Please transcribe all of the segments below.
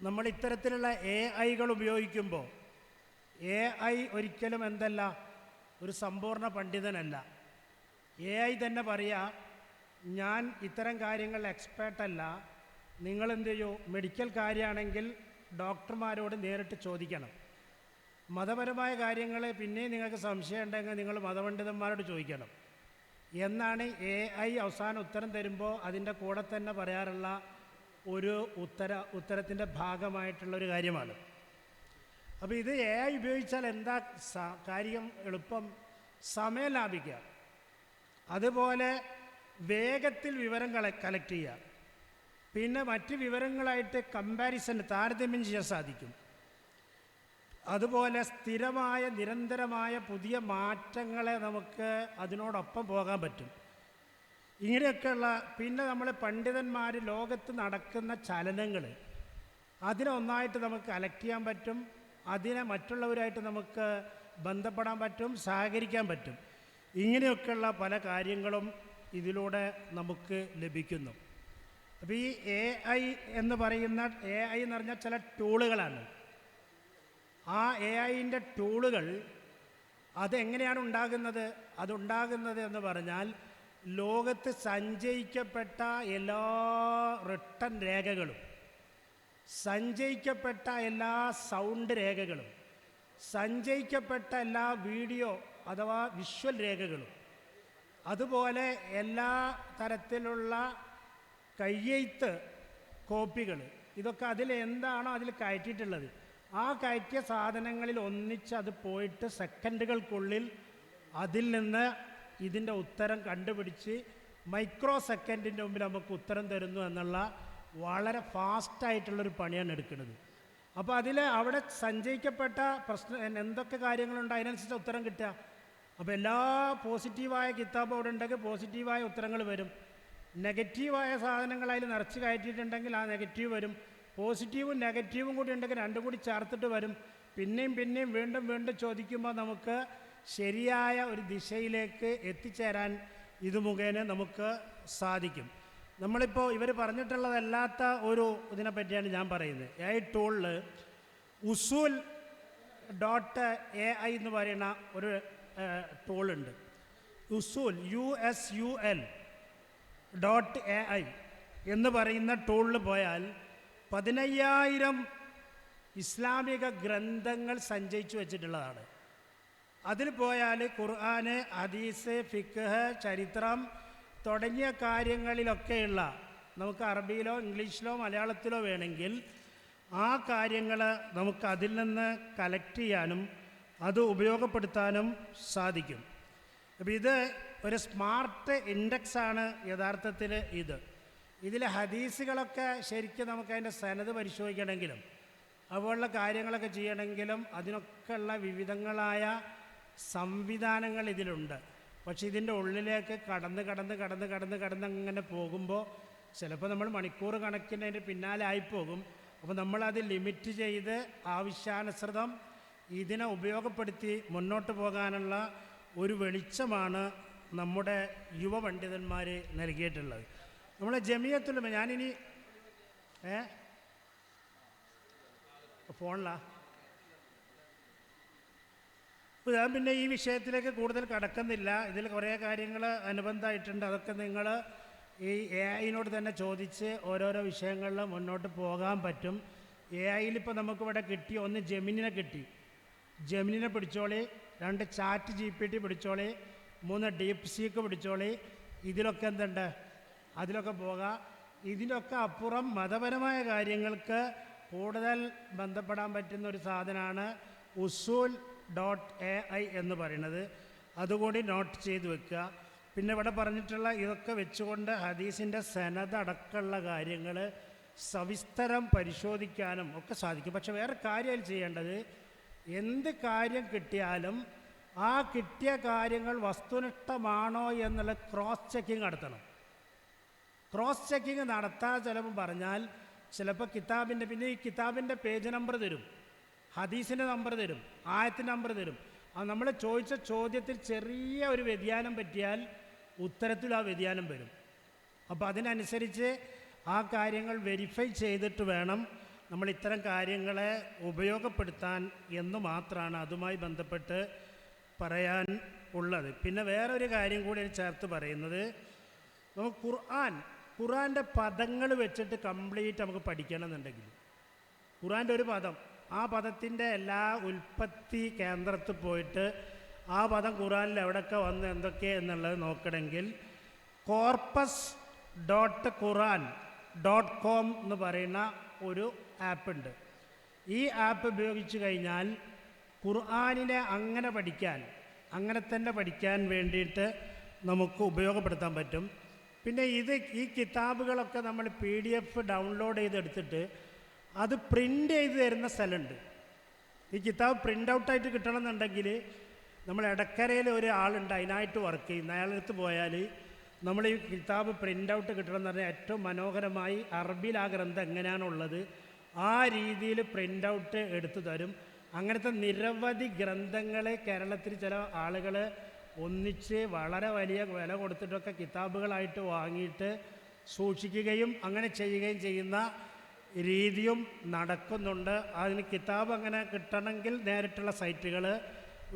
നമ്മൾ ഇത്തരത്തിലുള്ള AI ഉപയോഗിക്കുമ്പോൾ AI ഒരിക്കലും എന്തല്ല, ഒരു സമ്പൂർണ്ണ പണ്ഡിതനല്ല. AI തന്നെ പറയുക, ഞാൻ ഇത്തരം കാര്യങ്ങൾ എക്സ്പേർട്ടല്ല, നിങ്ങളെന്ത് ചെയ്യൂ, മെഡിക്കൽ കാര്യമാണെങ്കിൽ ഡോക്ടർമാരോട് നേരിട്ട് ചോദിക്കണം. മതപരമായ കാര്യങ്ങൾ പിന്നെ നിങ്ങൾക്ക് സംശയം ഉണ്ടെങ്കിൽ നിങ്ങൾ മതപണ്ഡിതന്മാരോട് ചോദിക്കണം എന്നാണ് AI അവസാനം ഉത്തരം തരുമ്പോൾ അതിൻ്റെ കൂടെ തന്നെ പറയാറുള്ള ഒരു ഉത്തരത്തിൻ്റെ ഭാഗമായിട്ടുള്ളൊരു കാര്യമാണ്. അപ്പോൾ ഇത് AI ഉപയോഗിച്ചാൽ എന്താ കാര്യം എളുപ്പം? സമയം ലാഭിക്കുക, അതുപോലെ വേഗത്തിൽ വിവരം കളക്ട് ചെയ്യുക, പിന്നെ മറ്റ് വിവരങ്ങളായിട്ട് കമ്പാരിസൺ താരതമ്യം ചെയ്യാൻ സാധിക്കും. അതുപോലെ സ്ഥിരമായ നിരന്തരമായ പുതിയ മാറ്റങ്ങളെ നമുക്ക് അതിനോടൊപ്പം പോകാൻ പറ്റും. ഇങ്ങനെയൊക്കെയുള്ള പിന്നെ നമ്മൾ പണ്ഡിതന്മാർ ലോകത്ത് നടക്കുന്ന ചലനങ്ങൾ അതിനെ ഒന്നായിട്ട് നമുക്ക് കളക്ട് ചെയ്യാൻ പറ്റും, അതിനെ മറ്റുള്ളവരായിട്ട് നമുക്ക് ബന്ധപ്പെടാൻ പറ്റും, സഹകരിക്കാൻ പറ്റും. ഇങ്ങനെയൊക്കെയുള്ള പല കാര്യങ്ങളും ഇതിലൂടെ നമുക്ക് ലഭിക്കുന്നു. അപ്പോൾ ഈ AI എന്ന് പറഞ്ഞാൽ ചില ടൂളുകളാണ്. ആ AIൻ്റെ ടൂളുകൾ അതെങ്ങനെയാണ് ഉണ്ടാകുന്നത്? അതുണ്ടാകുന്നത് എന്ന് പറഞ്ഞാൽ ലോകത്ത് സഞ്ചയിക്കപ്പെട്ട എല്ലാ റിട്ടൺ രേഖകളും, സഞ്ചയിക്കപ്പെട്ട എല്ലാ സൗണ്ട് രേഖകളും, സഞ്ചയിക്കപ്പെട്ട എല്ലാ വീഡിയോ അഥവാ വിഷ്വൽ രേഖകളും, അതുപോലെ എല്ലാ തരത്തിലുള്ള കയ്യെഴുത്ത് കോപ്പികൾ, ഇതൊക്കെ അതിൽ എന്താണോ അതിൽ കയറ്റിയിട്ടുള്ളത്, ആ കയറ്റിയ സാധനങ്ങളിൽ ഒന്നിച്ച് അത് പോയിട്ട് സെക്കൻഡുകൾക്കുള്ളിൽ അതിൽ നിന്ന് ഇതിൻ്റെ ഉത്തരം കണ്ടുപിടിച്ച് മൈക്രോ സെക്കൻഡിൻ്റെ മുമ്പിൽ നമുക്ക് ഉത്തരം തരുന്നു എന്നുള്ള വളരെ ഫാസ്റ്റായിട്ടുള്ളൊരു പണിയാണ് എടുക്കുന്നത്. അപ്പോൾ അവിടെ സഞ്ചയിക്കപ്പെട്ട എന്തൊക്കെ കാര്യങ്ങളുണ്ട് അതിനനുസരിച്ച് ഉത്തരം കിട്ടുക. അപ്പോൾ എല്ലാ പോസിറ്റീവായ കിതാബ് അവിടെ ഉണ്ടെങ്കിൽ പോസിറ്റീവായ ഉത്തരങ്ങൾ വരും, നെഗറ്റീവായ സാധനങ്ങൾ അതിൽ നിറച്ച് കയറ്റിയിട്ടുണ്ടെങ്കിൽ ആ നെഗറ്റീവ് വരും, പോസിറ്റീവും നെഗറ്റീവും കൂടി ഉണ്ടെങ്കിൽ രണ്ടും കൂടി ചേർത്തിട്ട് വരും. പിന്നെയും വീണ്ടും ചോദിക്കുമ്പോൾ നമുക്ക് ശരിയായ ഒരു ദിശയിലേക്ക് എത്തിച്ചേരാൻ ഇത് മുഖേന നമുക്ക് സാധിക്കും. നമ്മളിപ്പോൾ ഇവർ പറഞ്ഞിട്ടുള്ളതല്ലാത്ത ഒരു ഇതിനെ പറ്റിയാണ് ഞാൻ പറയുന്നത്. AI ടൂളിൽ usul.ai എന്ന് പറയുന്ന ഒരു ടൂളുണ്ട്. usul.ai എന്ന് പറയുന്ന ടൂളിൽ പോയാൽ 15,000 ഇസ്ലാമിക ഗ്രന്ഥങ്ങൾ സഞ്ചയിച്ചു വച്ചിട്ടുള്ളതാണ്. അതിൽ പോയാൽ ഖുർആന്, ഹദീസ്, ഫിഖ്, ചരിത്രം തുടങ്ങിയ കാര്യങ്ങളിലൊക്കെയുള്ള നമുക്ക് അറബിയിലോ ഇംഗ്ലീഷിലോ മലയാളത്തിലോ വേണമെങ്കിൽ ആ കാര്യങ്ങൾ നമുക്ക് അതിൽ നിന്ന് കളക്ട് ചെയ്യാനും അത് ഉപയോഗപ്പെടുത്താനും സാധിക്കും. അപ്പോൾ ഇത് ഒരു സ്മാർട്ട് ഇൻഡെക്സാണ് യഥാർത്ഥത്തിൽ. ഇതിൽ ഹദീസുകളൊക്കെ ശരിക്കും നമുക്കതിൻ്റെ സനത് പരിശോധിക്കണമെങ്കിലും അതുപോലുള്ള കാര്യങ്ങളൊക്കെ ചെയ്യണമെങ്കിലും അതിനൊക്കെയുള്ള വിവിധങ്ങളായ സംവിധാനങ്ങൾ ഇതിലുണ്ട്. പക്ഷേ ഇതിൻ്റെ ഉള്ളിലേക്ക് കടന്ന് അങ്ങനെ പോകുമ്പോൾ ചിലപ്പോൾ നമ്മൾ മണിക്കൂർ കണക്കിന് അതിൻ്റെ പിന്നാലെ ആയിപ്പോകും. അപ്പോൾ നമ്മളത് ലിമിറ്റ് ചെയ്ത് ആവശ്യാനുസൃതം ഇതിനെ ഉപയോഗപ്പെടുത്തി മുന്നോട്ട് പോകാനുള്ള ഒരു വെളിച്ചമാണ് നമ്മുടെ യുവ പണ്ഡിതന്മാർ നൽകിയിട്ടുള്ളത്. നമ്മളെ ജമിയത്തുലമ ഞാനിനി ഫോണിലാ ഞാൻ പിന്നെ ഈ വിഷയത്തിലേക്ക് കൂടുതൽ കടക്കുന്നില്ല. ഇതിൽ കുറേ കാര്യങ്ങൾ അനുബന്ധമായിട്ടുണ്ട്. അതൊക്കെ നിങ്ങൾ ഈ AI തന്നെ ചോദിച്ച് ഓരോരോ വിഷയങ്ങളിൽ മുന്നോട്ട് പോകാൻ പറ്റും. AI-ലിപ്പോൾ നമുക്കിവിടെ കിട്ടി, ഒന്ന് ജെമിനിനെ കിട്ടി, ജെമിനിനെ പിടിച്ചോളി, 2 ചാറ്റ് GPT പിടിച്ചോളി, 3 ഡീപ് സീക്ക് പിടിച്ചോളി. ഇതിലൊക്കെ എന്തുണ്ട്, അതിലൊക്കെ പോകാം. ഇതിനൊക്കെ അപ്പുറം മതപരമായ കാര്യങ്ങൾക്ക് കൂടുതൽ ബന്ധപ്പെടാൻ പറ്റുന്ന ഒരു സാധനമാണ് usul.ai എന്ന് പറയുന്നത്. അതുകൂടി നോട്ട് ചെയ്ത് വെക്കുക. പിന്നെ ഇവിടെ പറഞ്ഞിട്ടുള്ള ഇതൊക്കെ വെച്ചുകൊണ്ട് ഹദീസിൻ്റെ സനദ് അടക്കമുള്ള കാര്യങ്ങൾ സവിസ്തരം പരിശോധിക്കാനും ഒക്കെ സാധിക്കും. പക്ഷെ വേറെ കാര്യം ചെയ്യേണ്ടത്, എന്ത് കാര്യം കിട്ടിയാലും ആ കിട്ടിയ കാര്യങ്ങൾ വസ്തുനിഷ്ഠമാണോ എന്നുള്ള ക്രോസ് ചെക്കിങ് നടത്തണം. ക്രോസ് ചെക്കിങ് നടത്താൻ ചിലപ്പോൾ പറഞ്ഞാൽ ചിലപ്പോൾ കിതാബിൻ്റെ പിന്നെ ഈ കിതാബിൻ്റെ പേജ് നമ്പർ തരും, ഹദീസിൻ്റെ നമ്പർ തരും, ആയത്തിൻ്റെ നമ്പർ തരും. അത് നമ്മൾ ചോദിച്ച ചോദ്യത്തിൽ ചെറിയ ഒരു വ്യതിയാനം പറ്റിയാൽ ഉത്തരത്തിൽ ആ വ്യതിയാനം വരും. അപ്പോൾ അതിനനുസരിച്ച് ആ കാര്യങ്ങൾ വെരിഫൈ ചെയ്തിട്ട് വേണം നമ്മൾ ഇത്തരം കാര്യങ്ങളെ ഉപയോഗപ്പെടുത്താൻ എന്ന് മാത്രമാണ് അതുമായി ബന്ധപ്പെട്ട് പറയാൻ ഉള്ളത്. പിന്നെ വേറൊരു കാര്യം കൂടി ചേർത്ത് പറയുന്നത്, നമുക്ക് ഖുർആൻ്റെ പദങ്ങൾ വെച്ചിട്ട് കംപ്ലീറ്റ് നമുക്ക് പഠിക്കണമെന്നുണ്ടെങ്കിൽ ഖുർആൻ്റെ ഒരു പദം, ആ പദത്തിൻ്റെ എല്ലാ ഉൽപ്പത്തി കേന്ദ്രത്തിൽ പോയിട്ട് ആ പദം ഖുർആനിൽ എവിടെയൊക്കെ വന്ന് എന്തൊക്കെ എന്നുള്ളത് നോക്കണമെങ്കിൽ corpus.quran.com എന്ന് പറയുന്ന ഒരു ആപ്പുണ്ട്. ഈ ആപ്പ് ഉപയോഗിച്ച് കഴിഞ്ഞാൽ ഖുർആനിനെ അങ്ങനെ തന്നെ പഠിക്കാൻ വേണ്ടിയിട്ട് നമുക്ക് ഉപയോഗപ്പെടുത്താൻ പറ്റും. പിന്നെ ഈ കിതാബുകളൊക്കെ നമ്മൾ PDF ഡൗൺലോഡ് ചെയ്തെടുത്തിട്ട് അത് പ്രിൻ്റ് ചെയ്ത് തരുന്ന സ്ഥലമുണ്ട്. ഈ കിതാബ് പ്രിൻ്റ് ഔട്ടായിട്ട് കിട്ടണമെന്നുണ്ടെങ്കിൽ നമ്മൾ എടക്കരയിൽ ഒരു ആളുണ്ട് അതിനായിട്ട് വർക്ക് ചെയ്യുന്ന, അയാളടുത്ത് പോയാൽ നമ്മൾ ഈ കിതാബ് പ്രിൻ്റ് ഔട്ട് കിട്ടണമെന്ന് പറഞ്ഞാൽ ഏറ്റവും മനോഹരമായി അറബിയിൽ ആ ഗ്രന്ഥം എങ്ങനെയാണുള്ളത് ആ രീതിയിൽ പ്രിൻ്റ് ഔട്ട് എടുത്തു തരും. അങ്ങനത്തെ നിരവധി ഗ്രന്ഥങ്ങളെ കേരളത്തിൽ ചില ആളുകൾ ഒന്നിച്ച് വളരെ വലിയ വില കൊടുത്തിട്ടൊക്കെ കിതാബുകളായിട്ട് വാങ്ങിയിട്ട് സൂക്ഷിക്കുകയും അങ്ങനെ ചെയ്യുകയും ചെയ്യുന്ന രീതിയും നടക്കുന്നുണ്ട്. അതിന് കിതാബ് അങ്ങനെ കിട്ടണമെങ്കിൽ നേരിട്ടുള്ള സൈറ്റുകൾ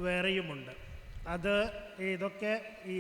വേറെയുമുണ്ട്. ഇതൊക്കെ ഈ